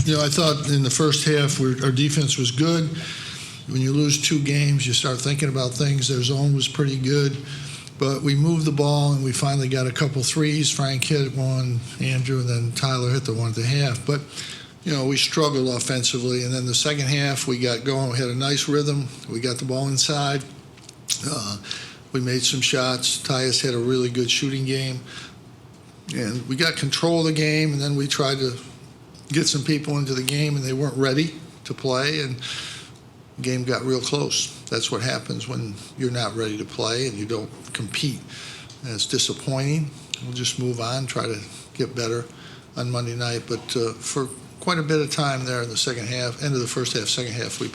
I thought in the first half our defense was good. When you lose 2 games, you start thinking about things. Their zone was pretty good. But we moved the ball, and we finally got a couple threes. Frank hit one, Andrew, and then Tyler hit the one at the half. But, we struggled offensively. And then the second half, we got going. We had a nice rhythm. We got the ball inside. We made some shots. Tyus had a really good shooting game. And we got control of the game, and then we tried to get some people into the game, and they weren't ready to play, and the game got real close. That's what happens when you're not ready to play and you don't compete. And it's disappointing. We'll just move on, try to get better on Monday night. But for quite a bit of time there in the second half, end of the first half, second half, we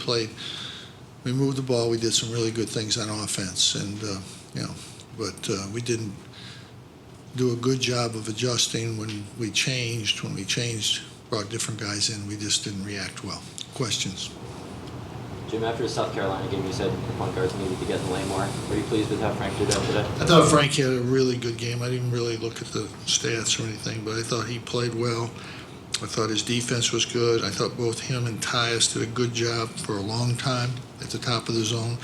moved the ball. We did some really good things on offense, and but we didn't do a good job of adjusting when we changed. When we changed, brought different guys in, we just didn't react well. Questions? Jim, after the South Carolina game, you said the point guards needed to get in the lane more. Were you pleased with how Frank did that today? I thought Frank had a really good game. I didn't really look at the stats or anything, but I thought he played well. I thought his defense was good. I thought both him and Tyus did a good job for a long time at the top of the zone.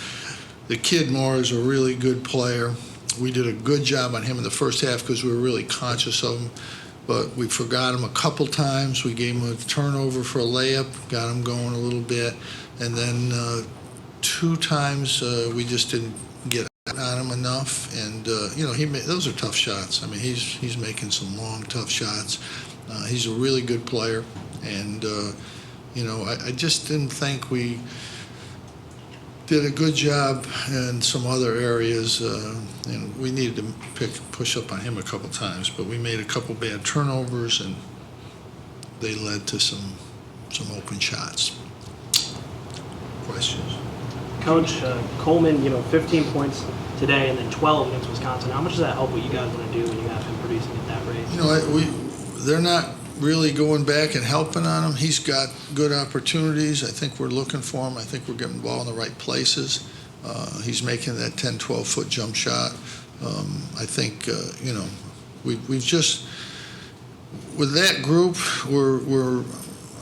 The kid Moore is a really good player. We did a good job on him in the first half because we were really conscious of him, but we forgot him a couple times. We gave him a turnover for a layup, got him going a little bit, and then 2 times we just didn't get on him enough. And those are tough shots. I mean, he's making some long, tough shots. He's a really good player, and I just didn't think we did a good job in some other areas, and we needed to push up on him a couple times, but we made a couple bad turnovers, and they led to some open shots. Questions? Coach, Coleman, 15 points today and then 12 against Wisconsin. How much does that help what you guys want to do when you have him producing at that rate? They're not really going back and helping on him. He's got good opportunities. I think we're looking for him. I think we're getting the ball in the right places. He's making that 10, 12-foot jump shot. I think, we've just, with that group,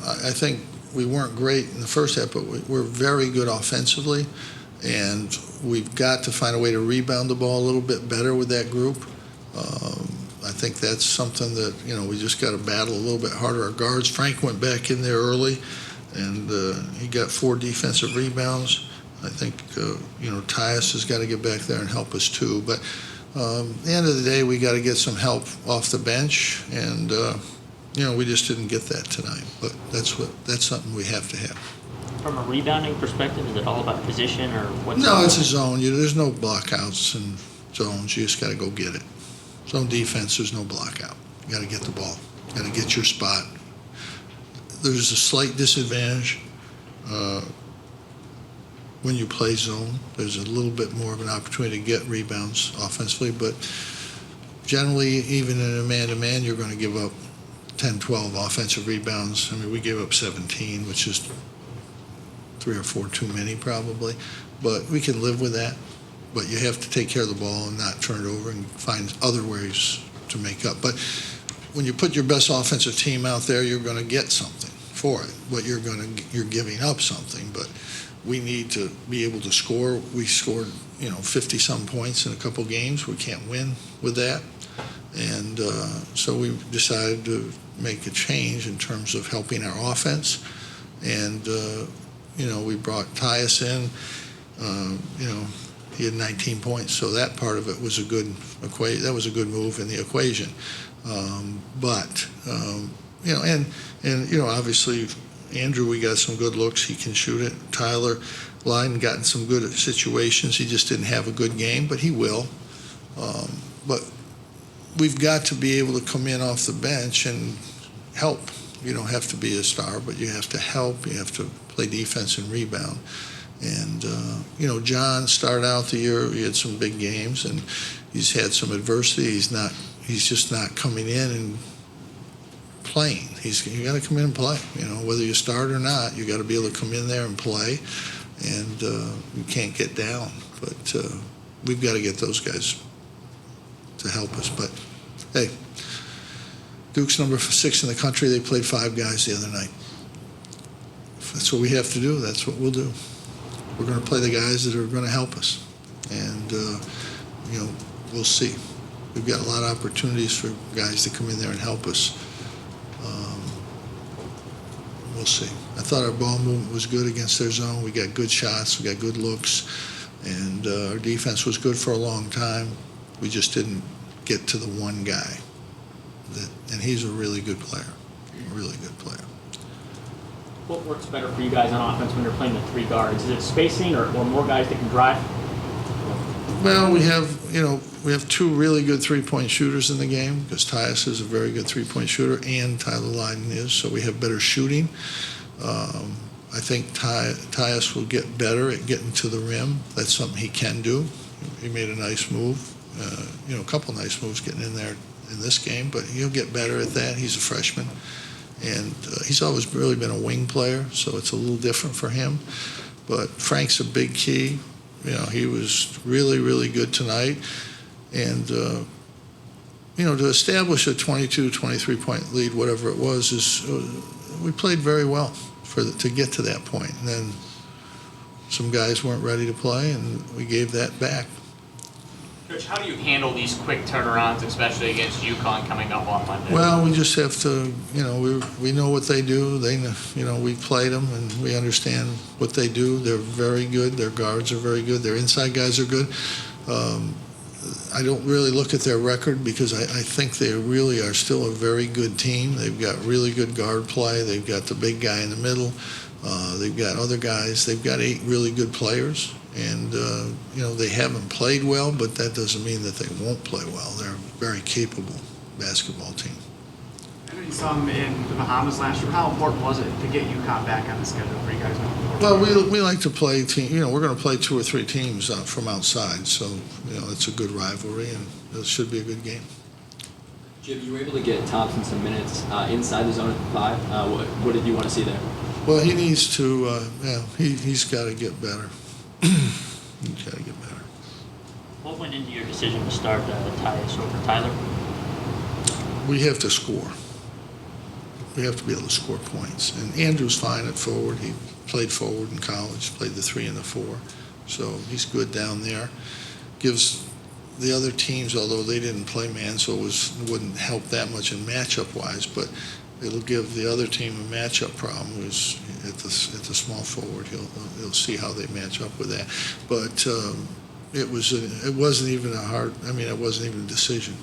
I think we weren't great in the first half, but we're very good offensively, and we've got to find a way to rebound the ball a little bit better with that group. I think that's something that, we just got to battle a little bit harder. Our guards, Frank went back in there early, and he got 4 defensive rebounds. I think, Tyus has got to get back there and help us too. But at the end of the day, we got to get some help off the bench, and, we just didn't get that tonight. But that's something we have to have. From a rebounding perspective, is it all about position or what's No, it's a zone. There's no blockouts and zones. You just got to go get it. Zone defense, there's no blockout. You got to get the ball. You got to get your spot. There's a slight disadvantage when you play zone. There's a little bit more of an opportunity to get rebounds offensively, but generally, even in a man-to-man, you're going to give up 10, 12 offensive rebounds. I mean, we gave up 17, which is 3 or 4 too many probably, but we can live with that. But you have to take care of the ball and not turn it over and find other ways to make up. But when you put your best offensive team out there, you're going to get something for it. But you're giving up something. But we need to be able to score. We scored 50-some points in a couple games. We can't win with that, and so we decided to make a change in terms of helping our offense. And we brought Tyus in. He had 19 points, so that part of it was a good that was a good move in the equation. Obviously, Andrew, we got some good looks. He can shoot it. Tyler Lydon got in some good situations. He just didn't have a good game, but he will. But we've got to be able to come in off the bench and help. You don't have to be a star, but you have to help. You have to play defense and rebound. And, John started out the year, he had some big games, and he's had some adversity. He's just not coming in and playing. You got to come in and play. Whether you start or not, you got to be able to come in there and play, and you can't get down. But we've got to get those guys to help us. But, hey, Duke's number 6 in the country. They played 5 guys the other night. if that's what we have to do, that's what we'll do. We're going to play the guys that are going to help us, and we'll see. We've got a lot of opportunities for guys to come in there and help us. We'll see. I thought our ball movement was good against their zone. We got good shots. We got good looks. And our defense was good for a long time. We just didn't get to the one guy. And he's a really good player. A really good player. What works better for you guys on offense when you're playing the three guards? Is it spacing or more guys that can drive? Well, we have two really good three-point shooters in the game because Tyus is a very good three-point shooter and Tyler Lydon is, so we have better shooting. I think Tyus will get better at getting to the rim. That's something he can do. He made a nice move, a couple nice moves getting in there in this game, but he'll get better at that. He's a freshman, and he's always really been a wing player, so it's a little different for him. But Frank's a big key. He was really, really good tonight. And, to establish a 22, 23-point lead, whatever it was, we played very well to get to that point. And then some guys weren't ready to play, and we gave that back. Coach, how do you handle these quick turnarounds, especially against Yukon coming up on Monday? Well, we just have to, we know what they do. They, we played them, and we understand what they do. They're very good. Their guards are very good. Their inside guys are good. I don't really look at their record because I think they really are still a very good team. They've got really good guard play. They've got the big guy in the middle. They've got other guys. They've got 8 really good players. And, they haven't played well, but that doesn't mean that they won't play well. They're a very capable basketball team. I know you saw them in the Bahamas last year. How important was it to get Yukon back on the schedule for you guys? Well, we like to play team. We're going to play 2 or 3 teams from outside, so it's a good rivalry, and it should be a good game. Jim, you were able to get Thompson some minutes inside the zone at the 5. What did you want to see there? Well, he needs to. He's got to get better. He's got to get better. What went into your decision to start Tyus over Tyler? We have to score. We have to be able to score points. And Andrew's fine at forward. He played forward in college, played the 3 and the 4. So he's good down there. Gives the other teams, although they didn't play man, so it wouldn't help that much in matchup-wise, but it'll give the other team a matchup problem. Who's at the small forward, he'll see how they match up with that. But it wasn't even it wasn't even a decision.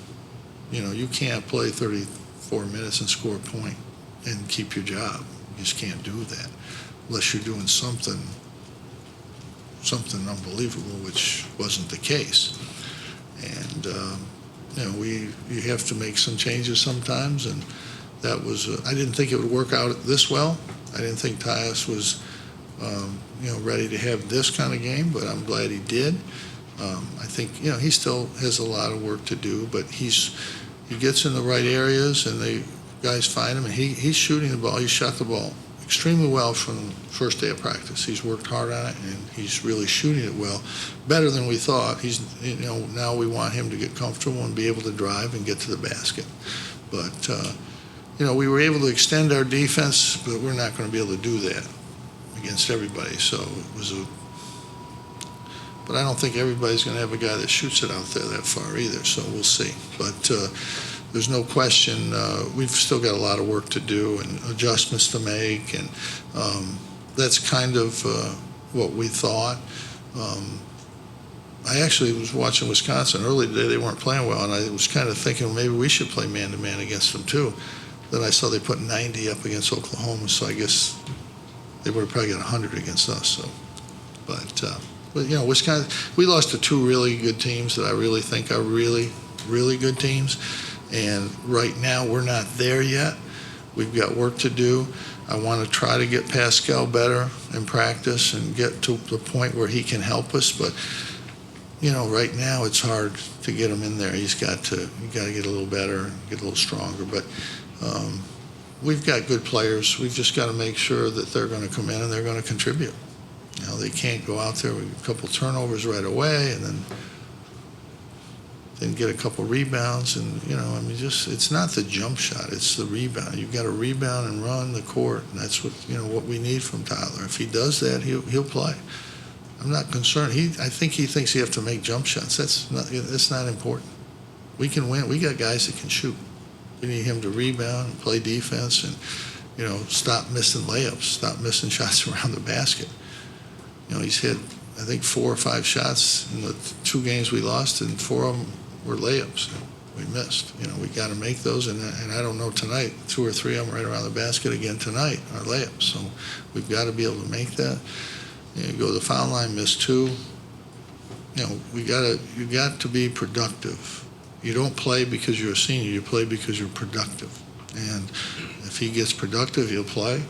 You can't play 34 minutes and score a point and keep your job. You just can't do that unless you're doing something unbelievable, which wasn't the case. And you have to make some changes sometimes, and that was I didn't think it would work out this well. I didn't think Tyus was ready to have this kind of game, but I'm glad he did. I think he still has a lot of work to do, but he gets in the right areas, and the guys find him, and he's shooting the ball. He shot the ball extremely well from the first day of practice. He's worked hard on it, and he's really shooting it well, better than we thought. He's now we want him to get comfortable and be able to drive and get to the basket. But we were able to extend our defense, but we're not going to be able to do that against everybody. So it was but I don't think everybody's going to have a guy that shoots it out there that far either. So we'll see. But there's no question we've still got a lot of work to do and adjustments to make, and that's kind of what we thought. I actually was watching Wisconsin early today. They weren't playing well, and I was kind of thinking, well, maybe we should play man-to-man against them too. Then I saw they put 90 up against Oklahoma, so I guess they would have probably got 100 against us. So, but Wisconsin, we lost to 2 really good teams that I really think are really, really good teams. And right now we're not there yet. We've got work to do. I want to try to get Pascal better in practice and get to the point where he can help us. But right now it's hard to get him in there. You got to get a little better, get a little stronger. But we've got good players. We've just got to make sure that they're going to come in and they're going to contribute. They can't go out there with a couple turnovers right away and then Then get a couple rebounds, and I mean, just it's not the jump shot; it's the rebound. You've got to rebound and run the court, and that's what we need from Tyler. If he does that, he'll play. I'm not concerned. I think he thinks he have to make jump shots. That's not important. We can win. We got guys that can shoot. We need him to rebound and play defense, and stop missing layups, stop missing shots around the basket. He's hit, I think, 4 or 5 shots in the 2 games we lost, and 4 of them were layups we missed. We got to make those, and I don't know tonight, 2 or 3 of them right around the basket again tonight are layups. So we've got to be able to make that. You go to the foul line, miss 2. You got to be productive. You don't play because you're a senior. You play because you're productive. And if he gets productive, he'll play,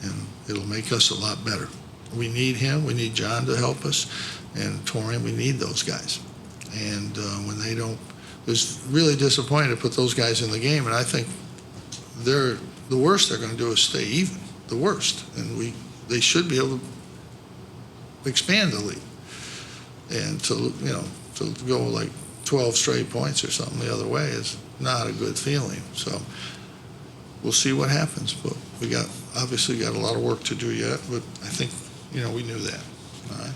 and it'll make us a lot better. We need him. We need John to help us, and Torian. We need those guys. And when they don't, it's really disappointing to put those guys in the game. And I think the worst they're going to do is stay even. The worst, and they should be able to expand the league, and to go like 12 straight points or something the other way is not a good feeling. So we'll see what happens, but we obviously got a lot of work to do yet, but I think we knew that. All right.